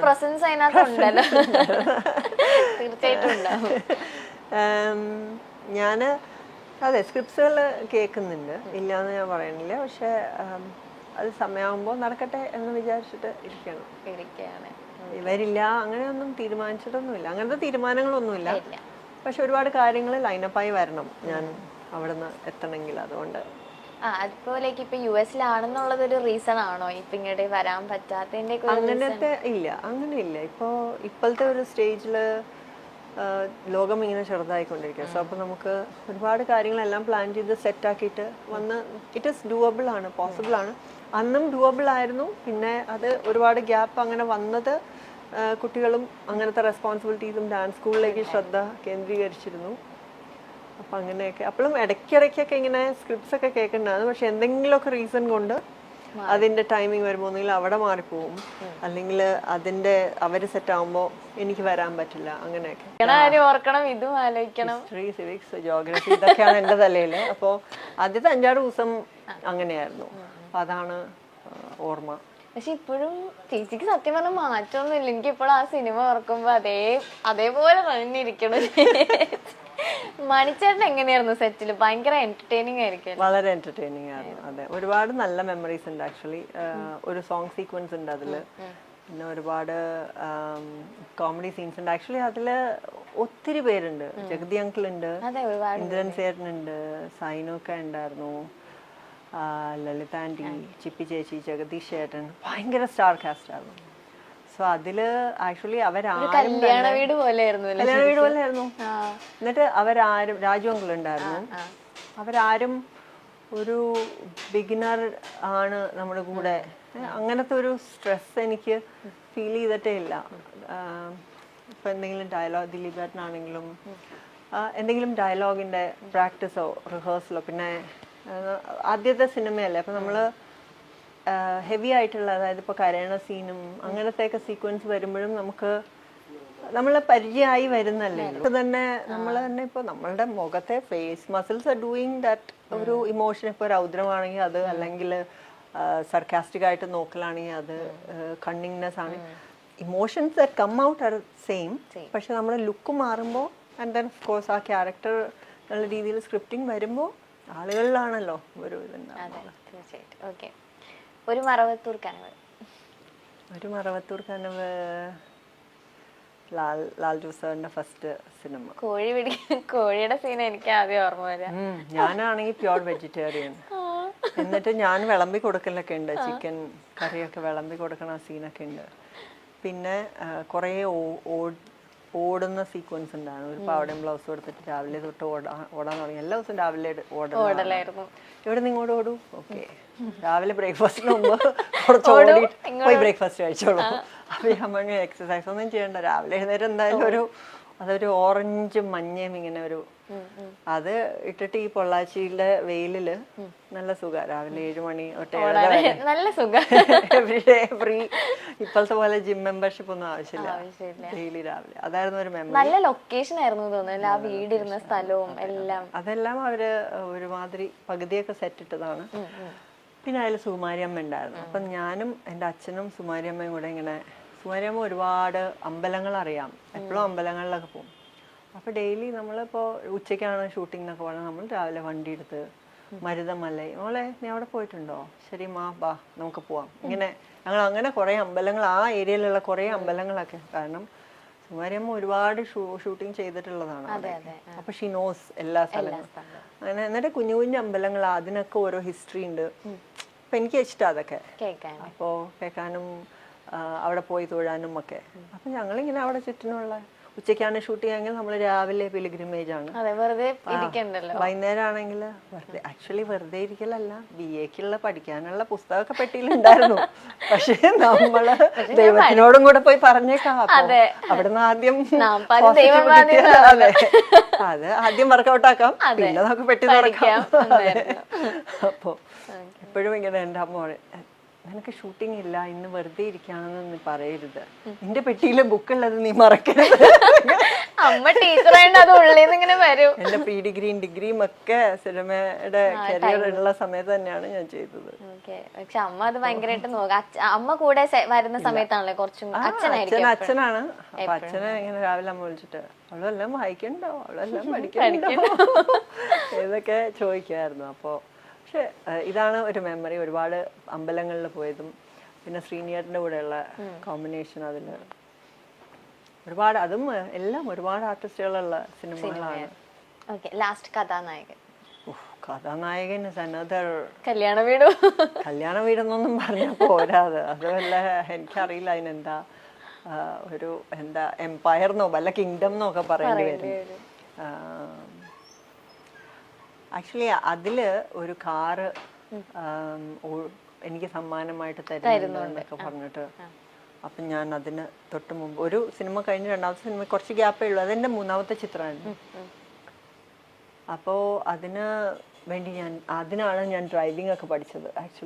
Presence അതിനകത്തുണ്ടല്ലോ. തീർച്ചയായിട്ടും ഉണ്ടാവും. ഞാൻ അതെ സ്ക്രിപ്റ്റ്സുകൾ കേൾക്കുന്നുണ്ട്, ഇല്ലയെന്ന് ഞാൻ പറയുന്നില്ല. പക്ഷെ അത് സമയമാകുമ്പോൾ നടക്കട്ടെ എന്ന് വിചാരിച്ചിട്ട് ഇരിക്കുകയാണ്. ഇവരില്ല അങ്ങനെയൊന്നും തീരുമാനിച്ചിട്ടൊന്നുമില്ല, അങ്ങനത്തെ തീരുമാനങ്ങളൊന്നുമില്ല. പക്ഷെ ഒരുപാട് കാര്യങ്ങൾ ലൈനപ്പായി വരണം ഞാൻ അവിടുന്ന് എത്തണമെങ്കിൽ. അതുകൊണ്ട് അതുപോലേക്ക് ഇപ്പൊ US-ലാണെന്നുള്ളതൊരു റീസൺ ആണോ ഇപ്പൊ ഇങ്ങോട്ട് വരാൻ പറ്റാത്തതിന്റെ? അങ്ങനത്തെ ഇല്ല, അങ്ങനെയില്ല. ഇപ്പോഴത്തെ ഒരു സ്റ്റേജില് ലോകം ഇങ്ങനെ ചെറുതായിക്കൊണ്ടിരിക്കുക. സോ അപ്പോൾ നമുക്ക് ഒരുപാട് കാര്യങ്ങളെല്ലാം പ്ലാൻ ചെയ്ത് സെറ്റാക്കിയിട്ട് വന്ന് ഇറ്റ് ഈസ് ഡൂവബിൾ ആണ്, പോസിബിൾ ആണ്. അന്നും ഡൂവബിൾ ആയിരുന്നു. പിന്നെ അത് ഒരുപാട് ഗ്യാപ്പ് അങ്ങനെ വന്നത് കുട്ടികളും അങ്ങനത്തെ റെസ്പോൺസിബിലിറ്റീസും ഡാൻസ് സ്കൂളിലേക്ക് ശ്രദ്ധ കേന്ദ്രീകരിച്ചിരുന്നു. അപ്പം അങ്ങനെയൊക്കെ അപ്പോഴും ഇടയ്ക്കിടയ്ക്കൊക്കെ ഇങ്ങനെ സ്ക്രിപ്റ്റ്സ് ഒക്കെ കേൾക്കുന്നുണ്ടായിരുന്നു. പക്ഷെ എന്തെങ്കിലുമൊക്കെ റീസൺ കൊണ്ട് അതിൻ്റെ ടൈമിങ് വരുമ്പോൾ ഒന്നുകിൽ അവിടെ മാറിപ്പോവും, അല്ലെങ്കിൽ അതിൻ്റെ അവർ സെറ്റ് ആകുമ്പോൾ എനിക്ക് വരാൻ പറ്റില്ല. അങ്ങനെയൊക്കെ ഹിസ്റ്ററി, സിവിക്സ്, ജോഗ്രഫി ഇതൊക്കെയാണ് എൻ്റെ തലയിൽ. അപ്പോൾ ആദ്യത്തെ 5-6 ദിവസം അങ്ങനെയായിരുന്നു. അപ്പം അതാണ് ഓർമ്മ. പക്ഷെ ഇപ്പോഴും ചേച്ചിക്ക് സത്യം പറഞ്ഞാൽ മാറ്റമൊന്നുമില്ല. എനിക്ക് ഇപ്പോഴും ആ സിനിമ ഓർക്കുമ്പോ അതേപോലെ തന്നെ ഇരിക്കണം. മണിച്ചേട്ടൻ എങ്ങനെയായിരുന്നു സെറ്റിൽ? ഭയങ്കര എന്റർടൈനിങ് ആയിരിക്കും. വളരെ എന്റർടൈനിങ് ആയിരുന്നു. അതെ, ഒരുപാട് നല്ല മെമ്മറീസ് ഉണ്ട്. ആക്ച്വലി ഒരു സോങ് സീക്വൻസ് ഉണ്ട് അതില്, പിന്നെ ഒരുപാട് കോമഡി സീൻസ് ഉണ്ട്. ആക്ച്വലി അതില് ഒത്തിരി പേരുണ്ട്. ജഗതി അങ്കിൾ ഉണ്ട്, ഇന്ദ്രൻ ചേട്ടനുണ്ട്, സൈനൊക്കെ ഉണ്ടായിരുന്നു, ലളിത ആൻറ്റി, ചിപ്പി ചേച്ചി, ജഗദീഷ് ചേട്ടൻ, ഭയങ്കര സ്റ്റാർ കാസ്റ്റ് ആയിരുന്നു. സോ അതില് ആക്ച്വലി കല്യാണ വീട് പോലെയായിരുന്നു. എന്നിട്ട് അവരാരും, രാജു അങ്കിൾ ഉണ്ടായിരുന്നു, അവരാരും ഒരു ബിഗിനർ ആണ് നമ്മുടെ കൂടെ. അങ്ങനത്തെ ഒരു സ്ട്രെസ് എനിക്ക് ഫീൽ ചെയ്തിട്ടേ ഇല്ല. ഇപ്പം എന്തെങ്കിലും ഡയലോഗ്, ദിലീപ് ഏട്ടനാണെങ്കിലും എന്തെങ്കിലും ഡയലോഗിൻ്റെ പ്രാക്ടീസോ റിഹേഴ്സലോ, പിന്നെ ആദ്യത്തെ സിനിമയല്ലേ, അപ്പം നമ്മൾ ഹെവി ആയിട്ടുള്ള, അതായത് ഇപ്പോൾ കരയണ സീനും അങ്ങനത്തെയൊക്കെ സീക്വൻസ് വരുമ്പോഴും നമ്മളെ പരിചയമായി വരുന്നല്ലേ. ഇപ്പം തന്നെ നമ്മൾ തന്നെ ഇപ്പോൾ നമ്മളുടെ മുഖത്തെ face muscles are doing that. ഒരു ഇമോഷൻ, ഇപ്പോൾ രൗദ്രമാണെങ്കിൽ അത്, അല്ലെങ്കിൽ സർക്കാസ്റ്റിക് ആയിട്ട് നോക്കലാണെങ്കിൽ അത്, കണ്ണിങ്നെസ് ആണ്, emotions that come out are same. പക്ഷെ നമ്മുടെ ലുക്ക് മാറുമ്പോൾ ആൻഡ് ദെൻ ഓഫ് കോഴ്സ് ആ ക്യാരക്ടർ നല്ല രീതിയിൽ സ്ക്രിപ്റ്റിംഗ് വരുമ്പോൾ ആളുകളിലാണല്ലോ ഒരു ഇതുണ്ടാവുക. ഓക്കെ, ഒരു മറവത്തൂർ കനവ്. ഒരു മറവത്തൂർ കനവ് ലാൽ ജോസാറിന്റെ ഫസ്റ്റ് സിനിമ. കോഴിയുടെ സീൻ എനിക്ക് ആദ്യം ഓർമ്മ വരാം. ഞാനാണെങ്കിൽ പ്യോർ വെജിറ്റേറിയൻ. എന്നിട്ട് ഞാൻ വിളമ്പി കൊടുക്കലൊക്കെ ഉണ്ട്, ചിക്കൻ കറിയൊക്കെ വിളമ്പി കൊടുക്കണ സീനൊക്കെ ഉണ്ട്. പിന്നെ കുറേ ഓടുന്ന സീക്വൻസ് ഉണ്ടായിരുന്നു. ഒരു പാവടയും ബ്ലൗസ് കൊടുത്തിട്ട് രാവിലെ തൊട്ട് ഓടാൻ തുടങ്ങി. എല്ലാ ദിവസവും രാവിലെ ഓടലായിരുന്നു. ഇവിടെ നിന്ന് ഇങ്ങോട്ട് ഓടൂ, ഓക്കെ. രാവിലെ ബ്രേക്ക്ഫാസ്റ്റിന് മുമ്പ് കുറച്ച് ഓടിയിട്ട് പോയി ബ്രേക്ക്ഫാസ്റ്റ് കഴിച്ചോളൂ. അപ്പം നമ്മൾ എക്സസൈസ് ഒന്നും ചെയ്യണ്ട. രാവിലെ എഴുന്നേരം എന്തായാലും അതൊരു ഓറഞ്ച് മഞ്ഞയും ഇങ്ങനെ ഒരു അത് ഇട്ടിട്ട് ഈ പൊള്ളാച്ചിയിലെ വെയിലില് നല്ല സുഖ. രാവിലെ 7 മണി തൊട്ട് നല്ല സുഖം. Everyday free. ഇപ്പോഴത്തെ പോലെ ജിം മെമ്പർഷിപ്പ് ഒന്നും ആവശ്യമില്ല, ഡെയിലി രാവിലെ. അതായിരുന്നു ഒരു മെമ്മറി. നല്ല ലൊക്കേഷൻ ആയിരുന്നു തോന്നുന്നു, ആ വീടിരുന്ന സ്ഥലവും എല്ലാം. അതെല്ലാം അവര് ഒരുമാതിരി പകുതിയൊക്കെ സെറ്റ് ഇട്ടതാണ്. പിന്നെ അതിൽ സുകുമാരിയമ്മ ഉണ്ടായിരുന്നു. അപ്പം ഞാനും എൻ്റെ അച്ഛനും സുകുമാരിയമ്മയും കൂടെ ഇങ്ങനെ, സുകുമാരിയമ്മ ഒരുപാട് അമ്പലങ്ങൾ അറിയാം, എപ്പോഴും അമ്പലങ്ങളിലൊക്കെ പോകും. അപ്പോൾ ഡെയിലി നമ്മളിപ്പോൾ ഉച്ചയ്ക്കാണ് ഷൂട്ടിംഗ് എന്നൊക്കെ പറഞ്ഞാൽ നമ്മൾ രാവിലെ വണ്ടി എടുത്ത് മരുതമലൈ, മോളെ നീ അവിടെ പോയിട്ടുണ്ടോ, ശരി മാ ബാ നമുക്ക് പോവാം. ഇങ്ങനെ ഞങ്ങൾ അങ്ങനെ കുറേ അമ്പലങ്ങൾ, ആ ഏരിയയിലുള്ള കുറേ അമ്പലങ്ങളൊക്കെ. കാരണം സുകുമാരിയമ്മ ഒരുപാട് ഷൂട്ടിംഗ് ചെയ്തിട്ടുള്ളതാണ്. അപ്പോൾ ഷീ നോസ് എല്ലാ സ്ഥലങ്ങളും. അങ്ങനെ എന്നിട്ട് കുഞ്ഞു കുഞ്ഞു അമ്പലങ്ങൾ, അതിനൊക്കെ ഓരോ ഹിസ്റ്ററി ഉണ്ട്. അപ്പം എനിക്ക് ഇഷ്ടം അതൊക്കെ അപ്പോൾ കേൾക്കാനും അവിടെ പോയി തൊഴാനും ഒക്കെ. അപ്പം ഞങ്ങളിങ്ങനെ അവിടെ ചുറ്റിനുള്ള, ഉച്ചയ്ക്കാണ് ഷൂട്ടിംഗ് ആണെങ്കിൽ നമ്മൾ രാവിലെ പിലിഗ്രിമേജ് ആണ്. വൈകുന്നേരം ആണെങ്കിൽ വെറുതെ, ആക്ച്വലി വെറുതെ ഇരിക്കലല്ല, BA-ക്കുള്ള പഠിക്കാനുള്ള പുസ്തകമൊക്കെ പെട്ടിയിലുണ്ടായിരുന്നു. പക്ഷെ നമ്മള് ദൈവത്തിനോടും കൂടെ പോയി പറഞ്ഞേക്കാം. അവിടുന്ന് ആദ്യം അതെ, അത് ആദ്യം വർക്കൗട്ട് ആക്കാം, പിന്നെ നമുക്ക് പെട്ടി തുറക്കാം. അപ്പോ എപ്പോഴും ഇങ്ങനെ എൻ്റെ അമ്മ നിനക്ക് ഷൂട്ടിംഗ് ഇല്ല, ഇന്ന് വെറുതെ ഇരിക്കുകയാണെന്ന് നീ പറയരുത്, നിന്റെ പെട്ടിയിലെ ബുക്കുള്ളത് നീ മറക്കരുത്. അമ്മ ടീച്ചറായിട്ട് അത് ഉള്ളിന്ന് ഇങ്ങനെ വരും. എന്റെ പ്രീ ഡിഗ്രിയും ഡിഗ്രിയും ഒക്കെ സിനിമയുടെ കരിയർ ഉള്ള സമയത്ത് തന്നെയാണ് ഞാൻ ചെയ്തത്. പക്ഷെ അമ്മ അത് ഭയങ്കരമായിട്ട് നോക്കാം. അമ്മ കൂടെ വരുന്ന സമയത്താണല്ലേ കുറച്ചും അച്ഛനായിരിക്കും. അച്ഛനാണ്. അപ്പൊ അച്ഛനെ ഇങ്ങനെ രാവിലെ അമ്മ വിളിച്ചിട്ട് അവളെല്ലാം വായിക്കണ്ടോ, അവളെല്ലാം പഠിക്കണ്ടോ ഇതൊക്കെ ചോദിക്കുമായിരുന്നു. അപ്പോൾ പക്ഷെ ഇതാണ് ഒരു മെമ്മറി. ഒരുപാട് അമ്പലങ്ങളിൽ പോയതും പിന്നെ ശ്രീനിയേട്ടൻ്റെ കൂടെയുള്ള കോമ്പിനേഷൻ, അതിൽ ഒരുപാട്, അതും എല്ലാം ഒരുപാട് ആർട്ടിസ്റ്റുകളുള്ള സിനിമകളാണ്. ലാസ്റ്റ് കഥാനായകൻ. കഥാനായകൻ അനദർ കല്യാണ വീട്. കല്യാണ വീടെന്നൊന്നും പറഞ്ഞാൽ പോരാത്. അത് വല്ല എനിക്കറിയില്ല അതിനെന്താ ഒരു എന്താ എംപയർ എന്നോ വല്ല കിങ്ഡം എന്നൊക്കെ പറയേണ്ടി വരും. ആക്ച്വലി അതില് ഒരു കാറ് എനിക്ക് സമ്മാനമായിട്ട് തരുന്നുണ്ടെന്നൊക്കെ പറഞ്ഞിട്ട്, അപ്പം ഞാൻ അതിന് തൊട്ട് മുമ്പ് ഒരു സിനിമ കഴിഞ്ഞ് രണ്ടാമത്തെ സിനിമ കുറച്ച് ഗ്യാപ്പേ ഉള്ളൂ, അതെൻ്റെ മൂന്നാമത്തെ ചിത്രമാണ്. അപ്പോൾ അതിന് വേണ്ടി അതിനാണ് ഞാൻ ഡ്രൈവിംഗ് ഒക്കെ പഠിച്ചത് ആക്ച്വലി.